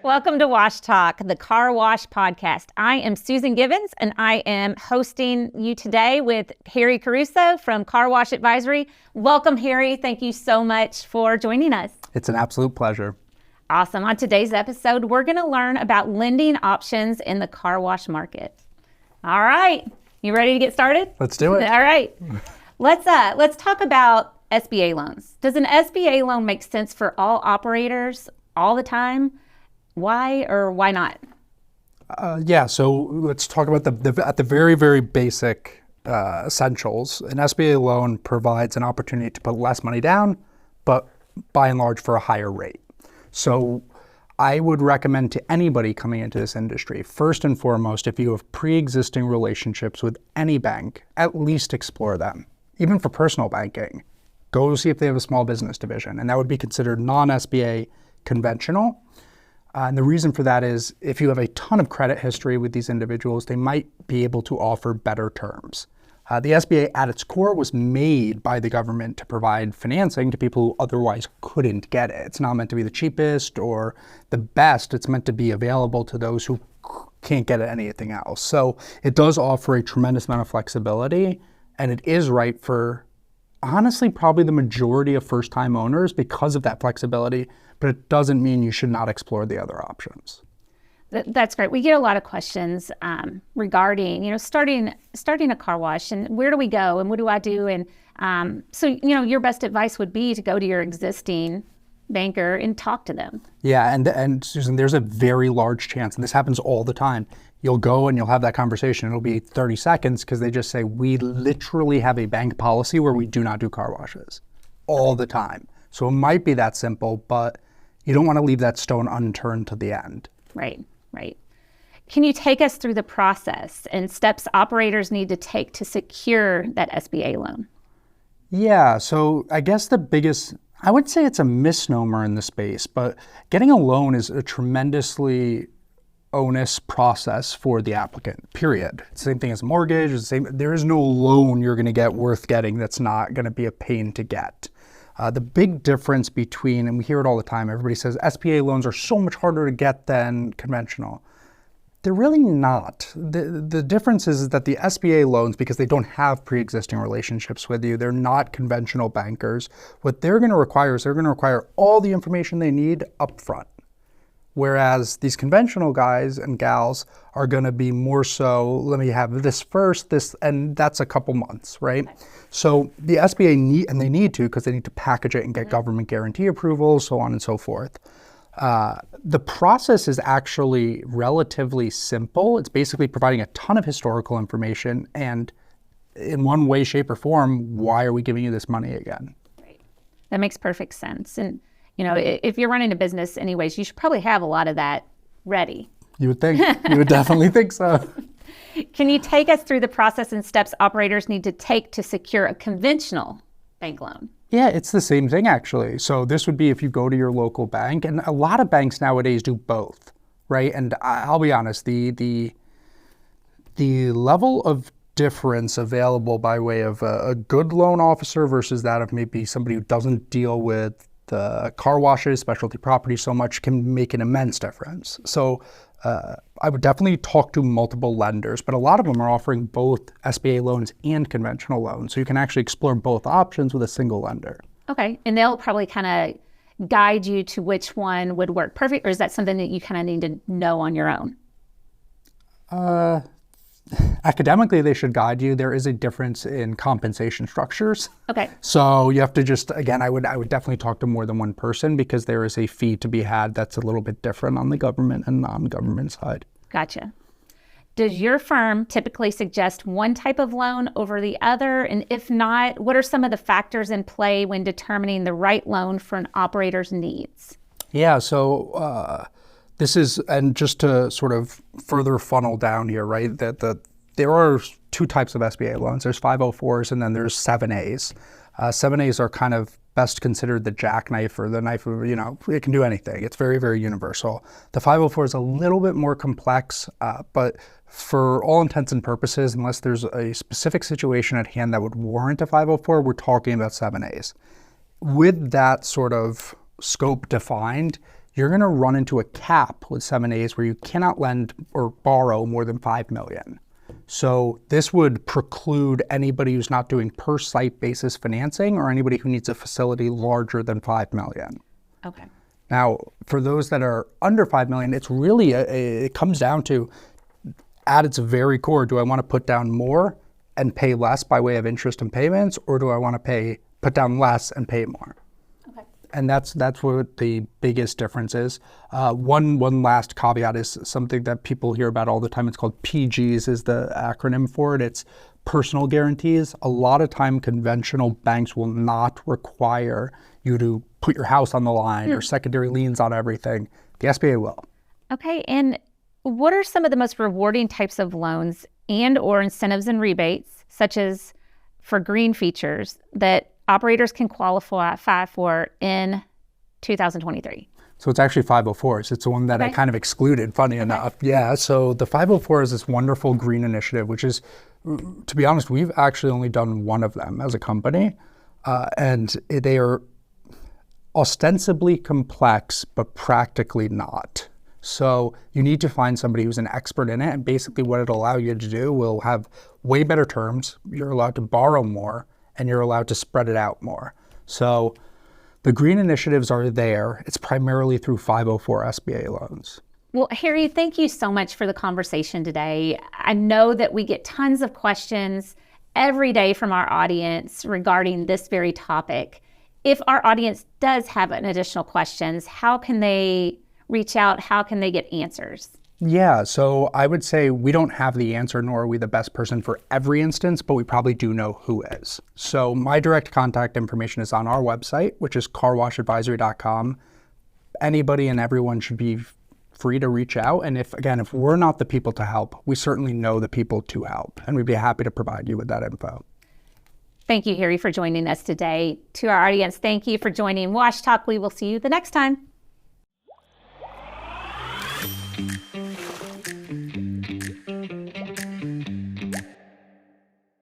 Welcome to Wash Talk, the Car Wash podcast. I am Susan Givens, and I am hosting you today with Harry Caruso from Car Wash Advisory. Welcome, Harry. Thank you so much for joining us. It's an absolute pleasure. Awesome. On today's episode, we're going to learn about lending options in the car wash market. All right. You ready to get started? Let's do it. All right. Let's talk about SBA loans. Does an SBA loan make sense for all operators all the time? Why or why not? So let's talk about at the very, very basic essentials. An SBA loan provides an opportunity to put less money down, but by and large for a higher rate. So I would recommend to anybody coming into this industry, first and foremost, if you have pre-existing relationships with any bank, at least explore them. Even for personal banking, go see if they have a small business division, and that would be considered non-SBA conventional. And the reason for that is if you have a ton of credit history with these individuals, they might be able to offer better terms. The SBA at its core was made by the government to provide financing to people who otherwise couldn't get it. It's not meant to be the cheapest or the best. It's meant to be available to those who can't get anything else. So it does offer a tremendous amount of flexibility, and it is right for, honestly, probably the majority of first-time owners because of that flexibility, but it doesn't mean you should not explore the other options. That's great. We get a lot of questions regarding, starting a car wash and where do we go and what do I do? And so your best advice would be to go to your existing banker and talk to them. Yeah, and Susan, there's a very large chance, and this happens all the time, you'll go and you'll have that conversation. It'll be 30 seconds because they just say, we literally have a bank policy where we do not do car washes all the time. So it might be that simple, but you don't want to leave that stone unturned to the end. Right. Can you take us through the process and steps operators need to take to secure that SBA loan? Yeah, so I guess I would say it's a misnomer in the space, but getting a loan is a tremendously onus process for the applicant, period. It's the same thing as a mortgage. There is no loan you're going to get worth getting that's not going to be a pain to get. The big difference between, and we hear it all the time, everybody says SBA loans are so much harder to get than conventional. They're really not. The difference is that the SBA loans, because they don't have pre-existing relationships with you, they're not conventional bankers. What they're going to require is they're going to require all the information they need up front. Whereas these conventional guys and gals are going to be more so, let me have this first, and that's a couple months, right? So the SBA need to, because they need to package it and get government guarantee approval, so on and so forth. The process is actually relatively simple. It's basically providing a ton of historical information, and in one way, shape, or form, why are we giving you this money again? Right. That makes perfect sense. And if you're running a business anyways, you should probably have a lot of that ready. You would think. You would definitely think so. Can you take us through the process and steps operators need to take to secure a conventional bank loan? Yeah, it's the same thing actually. So this would be if you go to your local bank, and a lot of banks nowadays do both, right? And I'll be honest, the level of difference available by way of a good loan officer versus that of maybe somebody who doesn't deal with the car washes, specialty property so much can make an immense difference. So I would definitely talk to multiple lenders, but a lot of them are offering both SBA loans and conventional loans. So you can actually explore both options with a single lender. Okay. And they'll probably kind of guide you to which one would work perfect, or is that something that you kind of need to know on your own? Academically, they should guide you. There is a difference in compensation structures. Okay. So you have to just, again, I would definitely talk to more than one person because there is a fee to be had that's a little bit different on the government and non-government side. Gotcha. Does your firm typically suggest one type of loan over the other? And if not, what are some of the factors in play when determining the right loan for an operator's needs? Yeah, so this is, and just to sort of further funnel down here, right, that there are two types of SBA loans. There's 504s and then there's 7As. 7As are kind of best considered the jackknife or the knife of, it can do anything. It's very, very universal. The 504 is a little bit more complex, but for all intents and purposes, unless there's a specific situation at hand that would warrant a 504, we're talking about 7As. with that sort of scope defined, you're going to run into a cap with 7As where you cannot lend or borrow more than $5 million. So this would preclude anybody who's not doing per site basis financing or anybody who needs a facility larger than $5 million. Okay. Now, for those that are under $5 million, it's really, it comes down to, at its very core, do I want to put down more and pay less by way of interest and payments, or do I want to put down less and pay more? Okay. And that's what the biggest difference is. One last caveat is something that people hear about all the time. It's called PGs is the acronym for it. It's personal guarantees. A lot of time conventional banks will not require you to put your house on the line or secondary liens on everything. The SBA will. Okay, and what are some of the most rewarding types of loans and or incentives and rebates, such as for green features, that operators can qualify for in 2023? So it's actually 504s. It's the one that I kind of excluded, funny enough. Yeah, so the 504 is this wonderful green initiative, which is, to be honest, we've actually only done one of them as a company. And they are ostensibly complex, but practically not. So you need to find somebody who's an expert in it, and basically what it'll allow you to do will have way better terms. You're allowed to borrow more, and you're allowed to spread it out more. So the green initiatives are there. It's primarily through 504 SBA loans. Well, Harry, thank you so much for the conversation today. I know that we get tons of questions every day from our audience regarding this very topic. If our audience does have an additional questions, how can they reach out? How can they get answers? Yeah, so I would say we don't have the answer, nor are we the best person for every instance, but we probably do know who is. So my direct contact information is on our website, which is carwashadvisory.com. Anybody and everyone should be free to reach out. And if we're not the people to help, we certainly know the people to help, and we'd be happy to provide you with that info. Thank you, Harry, for joining us today. To our audience, thank you for joining Wash Talk. We will see you the next time.